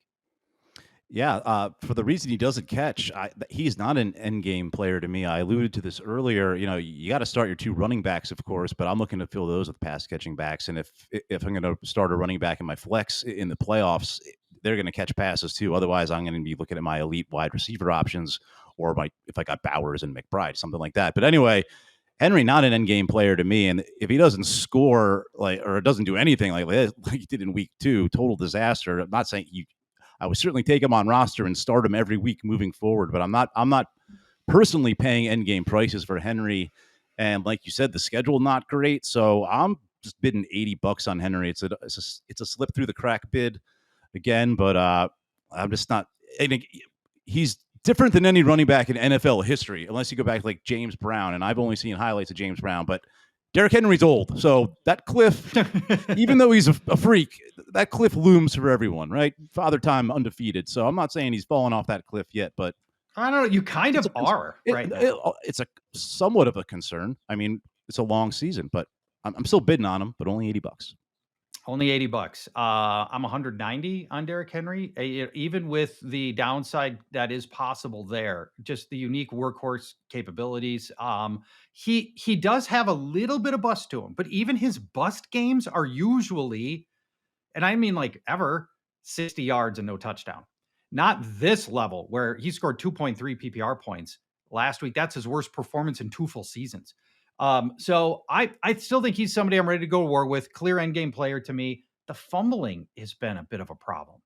Yeah, for the reason he doesn't catch, he's not an end game player to me. I alluded to this earlier. You got to start your 2 running backs, of course, but I'm looking to fill those with pass catching backs. And if I'm going to start a running back in my flex in the playoffs, they're going to catch passes too. Otherwise, I'm going to be looking at my elite wide receiver options, or if I got Bowers and McBride, something like that. But anyway, Henry, not an end game player to me. And if he doesn't score or doesn't do anything like he did in week 2, total disaster. I'm not saying I would certainly take him on roster and start him every week moving forward, but I'm not personally paying end game prices for Henry. And like you said, the schedule not great. So I'm just bidding $80 on Henry. It's a slip through the crack bid again, but I'm just not. I think he's different than any running back in NFL history, unless you go back to like James Brown. And I've only seen highlights of James Brown, but Derrick Henry's old. So that cliff, even though he's a freak, that cliff looms for everyone, right? Father Time undefeated. So I'm not saying he's fallen off that cliff yet, but I don't know. You kind of are right now. It's a somewhat of a concern. I mean, it's a long season, but I'm still bidding on him, but only $80. Only $80. I'm 190 on Derrick Henry, even with the downside that is possible there. Just the unique workhorse capabilities. He does have a little bit of bust to him, but even his bust games are usually, and I mean like ever, 60 yards and no touchdown. Not this level where he scored 2.3 PPR points last week. That's his worst performance in 2 full seasons. So I still think he's somebody I'm ready to go to war with. Clear end game player to me. The fumbling has been a bit of a problem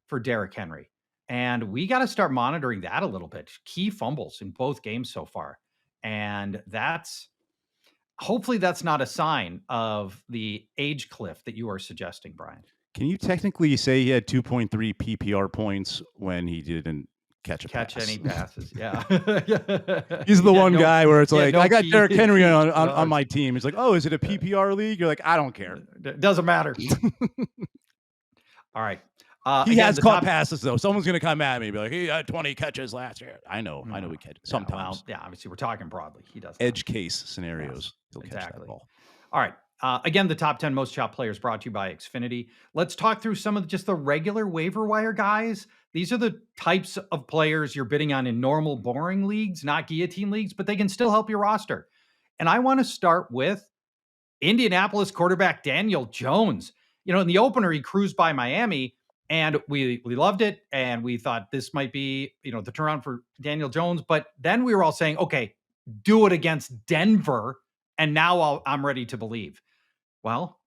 for Derrick Henry. And we got to start monitoring that a little bit. Key fumbles in both games so far. And hopefully that's not a sign of the age cliff that you are suggesting, Brian. Can you technically say he had 2.3 PPR points when he didn't catch any passes? Yeah. He's the one guy where it's like, I got Derrick Henry on my team. He's like, oh, is it a PPR league? You're like, I don't care. It doesn't matter. All right. He has caught passes, though. Someone's going to come at me and be like, he had 20 catches last year. I know he catches sometimes. Obviously, we're talking broadly. He does. Edge case scenarios. Yes, exactly. All right. Again, the top 10 most chopped players brought to you by Xfinity. Let's talk through some of just the regular waiver wire guys. These are the types of players you're bidding on in normal, boring leagues, not guillotine leagues, but they can still help your roster. And I want to start with Indianapolis quarterback Daniel Jones. In the opener, he cruised by Miami. And we loved it. And we thought this might be, the turnaround for Daniel Jones. But then we were all saying, okay, do it against Denver. And now I'm ready to believe. Well,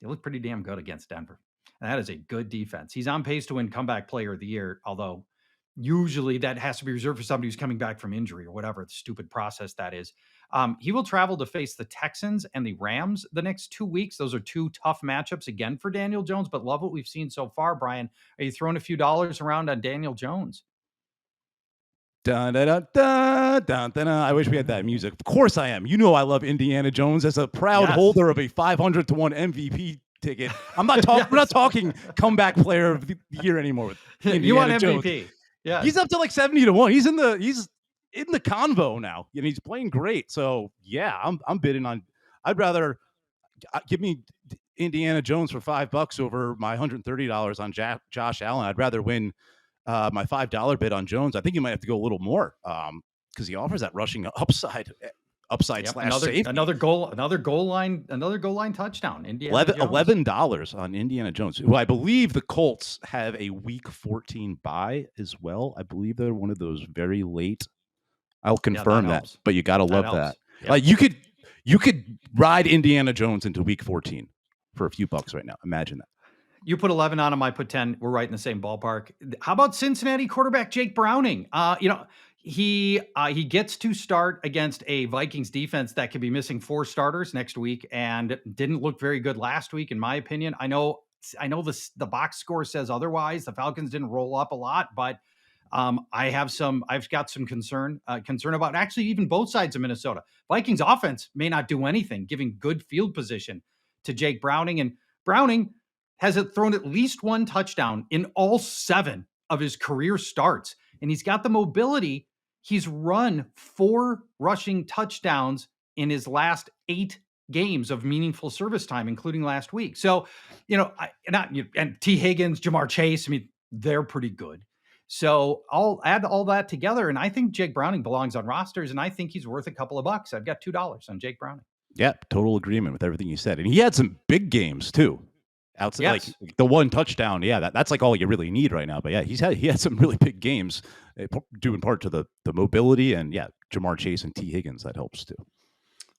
he looked pretty damn good against Denver. And that is a good defense. He's on pace to win comeback player of the year, although usually that has to be reserved for somebody who's coming back from injury or whatever the stupid process that is. He will travel to face the Texans and the Rams the next 2 weeks. Those are two tough matchups again for Daniel Jones, but love what we've seen so far. Brian, are you throwing a few dollars around on Daniel Jones? Dun, dun, dun, dun, dun, dun, dun. I wish we had that music. Of course I am. You know I love Indiana Jones as a proud holder of a 500-1 MVP ticket. I'm not talking. We're not talking comeback player of the year anymore. With Indiana you want MVP? Jones. Yeah, he's up to like 70-1. He's in the convo now, and he's playing great. So yeah, I'm bidding on. I'd rather give me Indiana Jones for $5 over my $130 on Josh Allen. I'd rather win my $5 bid on Jones. I think you might have to go a little more because he offers that rushing upside slash safety. Another goal line touchdown. $11 on Indiana Jones, who I believe the Colts have a week 14 bye as well. I believe they're one of those very late. I'll confirm that, but you got to love that. Yep. Like you could ride Indiana Jones into week 14 for a few bucks right now. Imagine that. You put 11 on him, I put 10. We're right in the same ballpark. How about Cincinnati quarterback Jake Browning? He gets to start against a Vikings defense that could be missing 4 starters next week and didn't look very good last week, in my opinion. I know the box score says otherwise. The Falcons didn't roll up a lot, but I've got some concern about actually even both sides of Minnesota. Vikings offense may not do anything, giving good field position to Jake Browning, and Browning has thrown at least 1 touchdown in all 7 of his career starts. And he's got the mobility. He's run 4 rushing touchdowns in his last 8 games of meaningful service time, including last week. So, and T. Higgins, Jamar Chase, they're pretty good. So I'll add all that together. And I think Jake Browning belongs on rosters, and I think he's worth a couple of bucks. I've got $2 on Jake Browning. Yeah, total agreement with everything you saed. And he had some big games too. Outside, like the 1 touchdown, that's like all you really need right now. But yeah, he had some really big games, due in part to the mobility and Jamar Chase and T. Higgins. That helps too.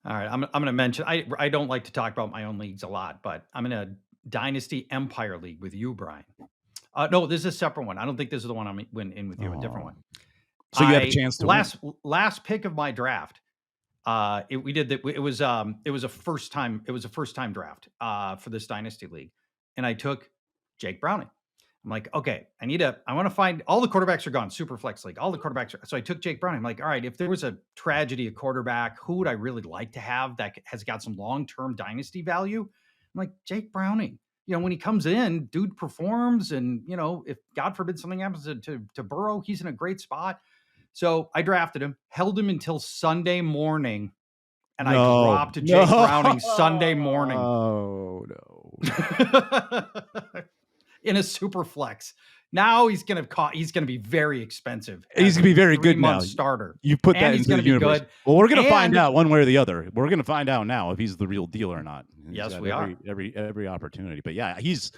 All right, I'm going to mention. I don't like to talk about my own leagues a lot, but I'm in a Dynasty Empire League with you, Brian. No, this is a separate one. I don't think this is the one I'm in with you. A different one. So you have a chance to last pick of my draft. It was a first time draft for this Dynasty League. And I took Jake Browning. I'm like, okay, I want to find all the quarterbacks are gone. Super flex league. All the quarterbacks so I took Jake Browning. I'm like, all right, if there was a tragedy at quarterback, who would I really like to have that has got some long-term dynasty value? I'm like, Jake Browning. When he comes in, dude performs. And, if God forbid something happens to Burrow, he's in a great spot. So I drafted him, held him until Sunday morning. And I dropped Jake Browning Sunday morning. Oh, no. In a super flex. Now he's going to be very expensive. He's going to be very good now. Starter. You put that into the universe. Good. Well, we're going to find out one way or the other. We're going to find out now if he's the real deal or not. Yes, we are. Every opportunity. But yeah, he's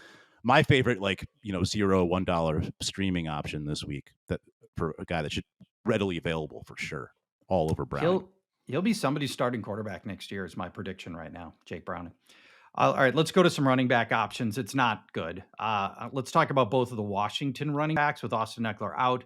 my favorite, $0-$1 streaming option this week that for a guy that should readily available for sure all over Browning. He'll be somebody's starting quarterback next year is my prediction right now, Jake Browning. All right, let's go to some running back options. It's not good. Let's talk about both of the Washington running backs with Austin Eckler out.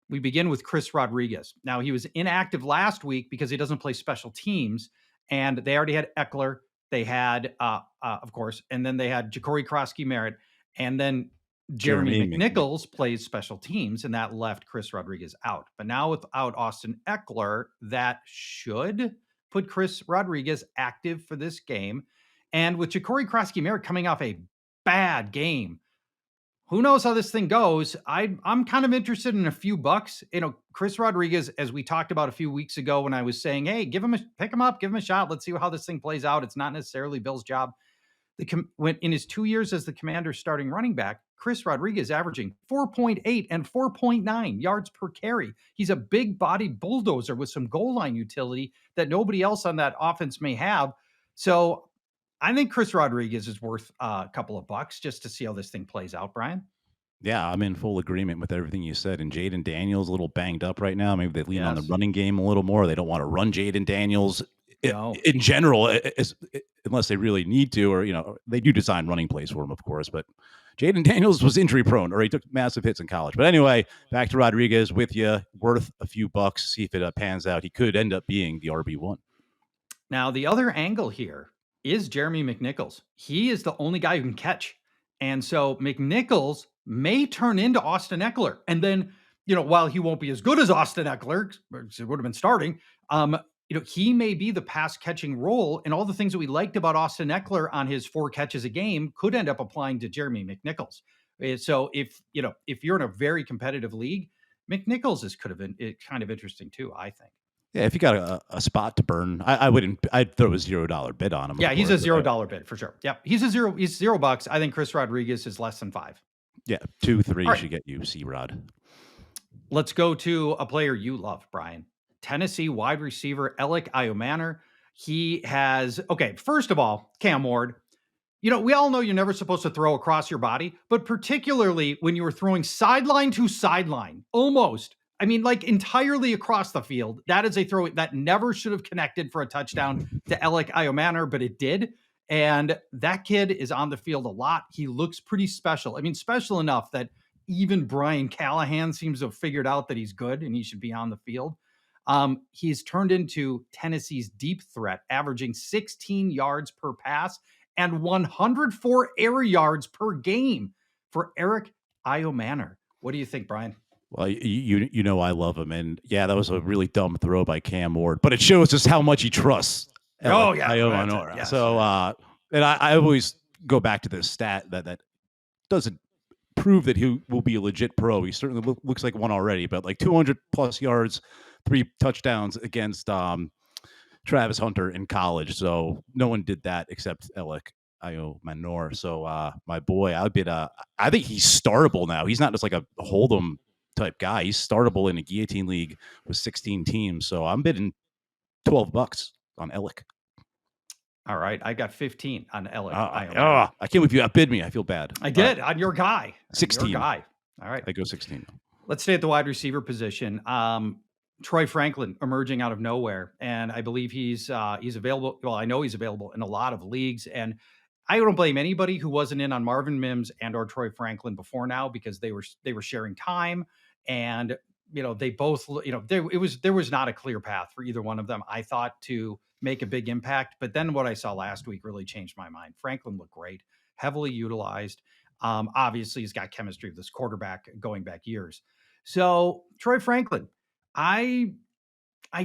We begin with Chris Rodriguez. Now, he was inactive last week because he doesn't play special teams, and they already had Eckler. They had, of course, and then they had Ja'Cory Krosky-Merritt, and then Jeremy McNichols plays special teams, and that left Chris Rodriguez out. But now without Austin Eckler, that should put Chris Rodriguez active for this game. And with Ja'Cory Krosky-Merritt coming off a bad game, who knows how this thing goes? I'm kind of interested in a few bucks. Chris Rodriguez, as we talked about a few weeks ago when I was saying, hey, pick him up, give him a shot. Let's see how this thing plays out. It's not necessarily Bill's job. When in his 2 years as the Commander's starting running back, Chris Rodriguez averaging 4.8 and 4.9 yards per carry. He's a big-bodied bulldozer with some goal line utility that nobody else on that offense may have. So I think Chris Rodriguez is worth a couple of bucks just to see how this thing plays out, Brian. Yeah, I'm in full agreement with everything you said. And Jaden Daniels a little banged up right now. Maybe they lean on the Yes. running game a little more. They don't want to run Jaden Daniels No. in general, unless they really need to, or they do design running plays for him, of course. But Jaden Daniels was injury prone, or he took massive hits in college. But anyway, back to Rodriguez with you, worth a few bucks. See if it pans out. He could end up being the RB1. Now, the other angle here is Jeremy McNichols. He is the only guy who can catch. And so McNichols may turn into Austin Eckler. And then, while he won't be as good as Austin Eckler, it would have been starting, he may be the pass catching role. And all the things that we liked about Austin Eckler on his 4 catches a game could end up applying to Jeremy McNichols. So if you're in a very competitive league, McNichols is kind of interesting too, I think. Yeah, if you got a spot to burn, I'd throw a $0 bid on him. Yeah, he's a $0 bid for sure. Yep. He's $0. I think Chris Rodriguez is less than 5. Yeah, 2, 3 right. should get you C-Rod. Let's go to a player you love, Brian. Tennessee wide receiver Alec Iomanner. He has, first of all, Cam Ward. We all know you're never supposed to throw across your body, but particularly when you were throwing sideline to sideline, almost. I mean, like entirely across the field. That is a throw that never should have connected for a touchdown to Alec Iomanner, but it did. And that kid is on the field a lot. He looks pretty special. I mean, special enough that even Brian Callahan seems to have figured out that he's good and he should be on the field. He's turned into Tennessee's deep threat, averaging 16 yards per pass and 104 air yards per game for Alec Iomanner. What do you think, Brian? Well, you know I love him, and yeah, that was a really dumb throw by Cam Ward, but it shows just how much he trusts. Iomanner. Yes. So, and I always go back to this stat that doesn't prove that he will be a legit pro. He certainly looks like one already, but like 200 plus yards, 3 touchdowns against Travis Hunter in college. So no one did that except Alec Iomanner. So my boy, I think he's startable now. He's not just like a hold'em type guy. He's startable in a Guillotine League with 16 teams. So I'm bidding $12 on Alec. All right. I got 15 on Alec. I can't believe you outbid me. I feel bad. I did on your guy. 16. Your guy. All right. I go 16. Let's stay at the wide receiver position. Troy Franklin emerging out of nowhere. And I believe he's available. Well, I know he's available in a lot of leagues. And I don't blame anybody who wasn't in on Marvin Mims and or Troy Franklin before now, because they were sharing time. And, they both, there was not a clear path for either one of them, I thought, to make a big impact. But then what I saw last week really changed my mind. Franklin looked great, heavily utilized. Obviously, he's got chemistry with this quarterback going back years. So Troy Franklin, I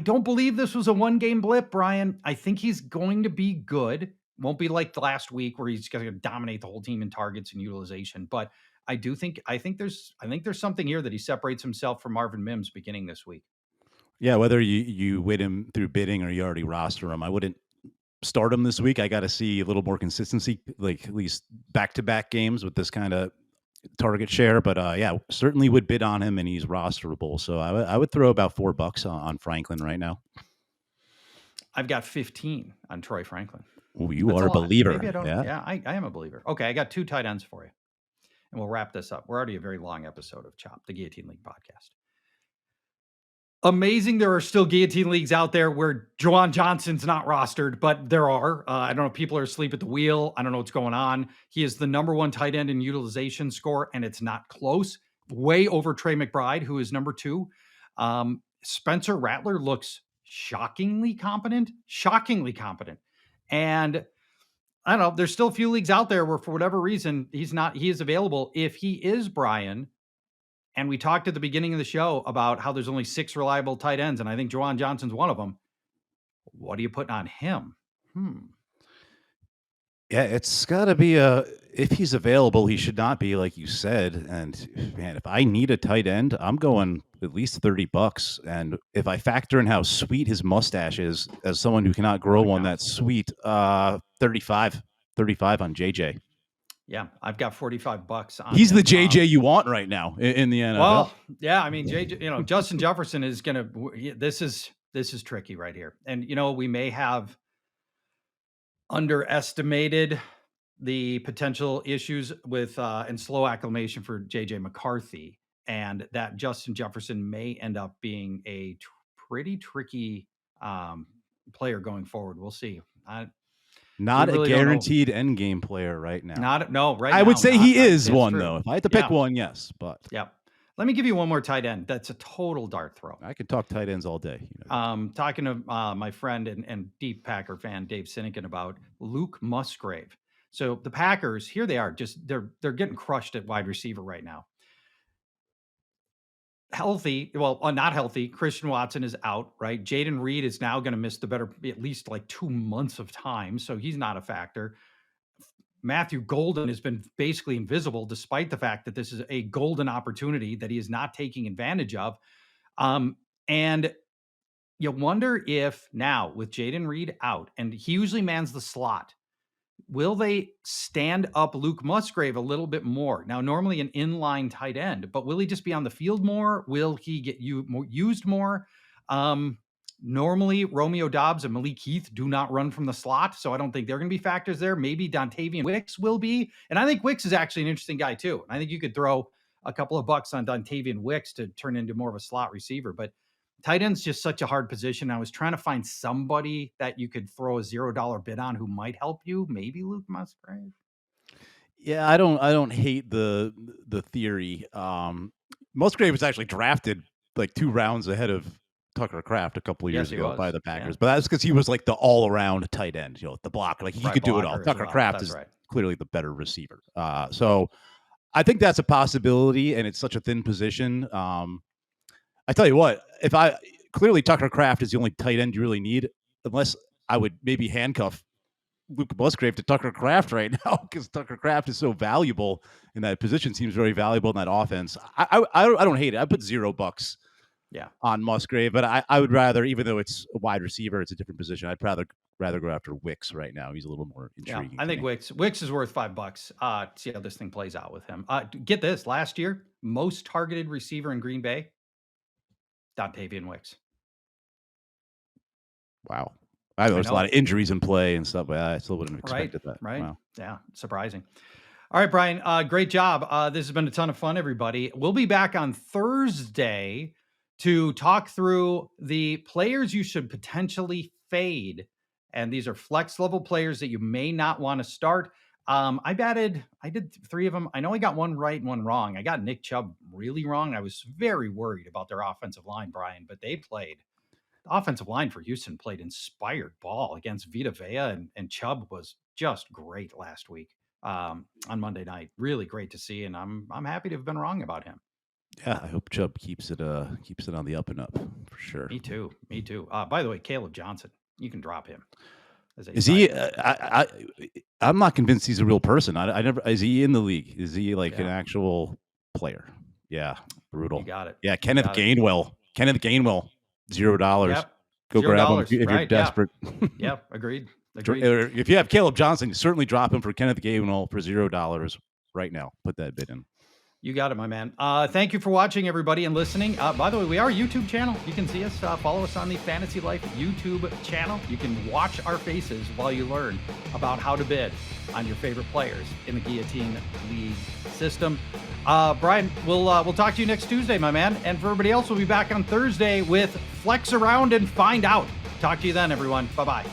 don't believe this was a 1-game blip, Brian. I think he's going to be good. Won't be like the last week where he's going to dominate the whole team in targets and utilization. But I think there's something here that he separates himself from Marvin Mims beginning this week. Yeah, whether you win him through bidding or you already roster him, I wouldn't start him this week. I got to see a little more consistency, like at least back-to-back games with this kind of target share. But yeah, certainly would bid on him, and he's rosterable. So I would throw about $4 on Franklin right now. I've got 15 on Troy Franklin. Oh, you are a believer. Maybe I don't. Yeah, I am a believer. Okay, I got 2 tight ends for you. And we'll wrap this up. We're already a very long episode of Chop, the Guillotine League podcast. Amazing. There are still Guillotine Leagues out there where Juwan Johnson's not rostered, but there are. I don't know if people are asleep at the wheel. I don't know what's going on. He is the number 1 tight end in utilization score, and it's not close. Way over Trey McBride, who is number 2. Spencer Rattler looks shockingly competent. And I don't know. There's still a few leagues out there where, for whatever reason, he is available. If he is, Brian, and we talked at the beginning of the show about how there's only 6 reliable tight ends, and I think Juwan Johnson's one of them. What are you putting on him? Yeah, it's got to be if he's available, he should not be, like you said. And man, if I need a tight end, I'm going at least $30. And if I factor in how sweet his mustache is, as someone who cannot grow one that's sweet, 35 on JJ. Yeah, I've got $45 on He's him. the JJ you want right now in the NFL. Well, yeah, I mean, JJ, Justin Jefferson is going to, this is tricky right here. And, we may have underestimated the potential issues with and slow acclimation for JJ McCarthy, and that Justin Jefferson may end up being a pretty tricky player going forward. We'll see. Not really a guaranteed end game player right now. I would say he is one, though. If I had to pick one, yes. But let me give you one more tight end. That's a total dart throw. I could talk tight ends all day. Talking to my friend and deep Packer fan Dave Sinekin about Luke Musgrave. So the Packers, here they are, just they're getting crushed at wide receiver right now. Not healthy. Christian Watson is out, right? Jaden Reed is now going to miss at least like 2 months of time, so he's not a factor. Matthew Golden has been basically invisible, despite the fact that this is a golden opportunity that he is not taking advantage of. And you wonder if now with Jaden Reed out, and he usually mans the slot, will they stand up Luke Musgrave a little bit more? Now, normally an inline tight end, but will he just be on the field more? Will he get used more? Normally, Romeo Doubs and Malik Heath do not run from the slot, so I don't think they're going to be factors there. Maybe Dontavian Wicks will be, and I think Wicks is actually an interesting guy too. I think you could throw a couple of bucks on Dontavian Wicks to turn into more of a slot receiver, but tight end's just such a hard position. I was trying to find somebody that you could throw a $0 bid on who might help you. Maybe Luke Musgrave. Yeah, I don't hate the theory. Musgrave was actually drafted like 2 rounds ahead of Tucker Kraft a couple of years ago by the Packers, but that's because he was like the all-around tight end, the blocker. Like he could do it all. Tucker Kraft is clearly the better receiver. So I think that's a possibility, and it's such a thin position. I tell you what, clearly Tucker Kraft is the only tight end you really need, unless I would maybe handcuff Luke Musgrave to Tucker Kraft right now, because Tucker Kraft is so valuable in that position, seems very valuable in that offense. I don't hate it. I put $0 on Musgrave, but I would rather, even though it's a wide receiver, it's a different position, I'd rather go after Wicks right now. He's a little more intriguing. I think Wicks is worth $5. See how this thing plays out with him. Get this, last year, most targeted receiver in Green Bay, Dontavian Wicks. Wow. I know there's a lot of injuries in play and stuff, but I still wouldn't have expected that. Right. Wow. Yeah. Surprising. All right, Brian. Great job. This has been a ton of fun, everybody. We'll be back on Thursday to talk through the players you should potentially fade. And these are flex level players that you may not want to start. I did 3 of them. I know I got one right and one wrong. I got Nick Chubb really wrong. I was very worried about their offensive line, Brian, but they played. The offensive line for Houston played inspired ball against Vita Vea, and Chubb was just great last week on Monday night. Really great to see, and I'm happy to have been wrong about him. Yeah, I hope Chubb keeps it on the up and up for sure. Me too. By the way, Caleb Johnson, you can drop him. Is he? I'm not convinced he's a real person. I never. Is he in the league? Is he like an actual player? Yeah, brutal. You got it. Yeah, Kenneth Gainwell, $0. Yep. Go grab him if you're desperate. Yeah, agreed. If you have Caleb Johnson, certainly drop him for Kenneth Gainwell for $0 right now. Put that bid in. You got it, my man. Thank you for watching, everybody, and listening. By the way, we are a YouTube channel. You can see us. Follow us on the Fantasy Life YouTube channel. You can watch our faces while you learn about how to bid on your favorite players in the Guillotine League system. Brian, we'll talk to you next Tuesday, my man. And for everybody else, we'll be back on Thursday with Flex Around and Find Out. Talk to you then, everyone. Bye-bye.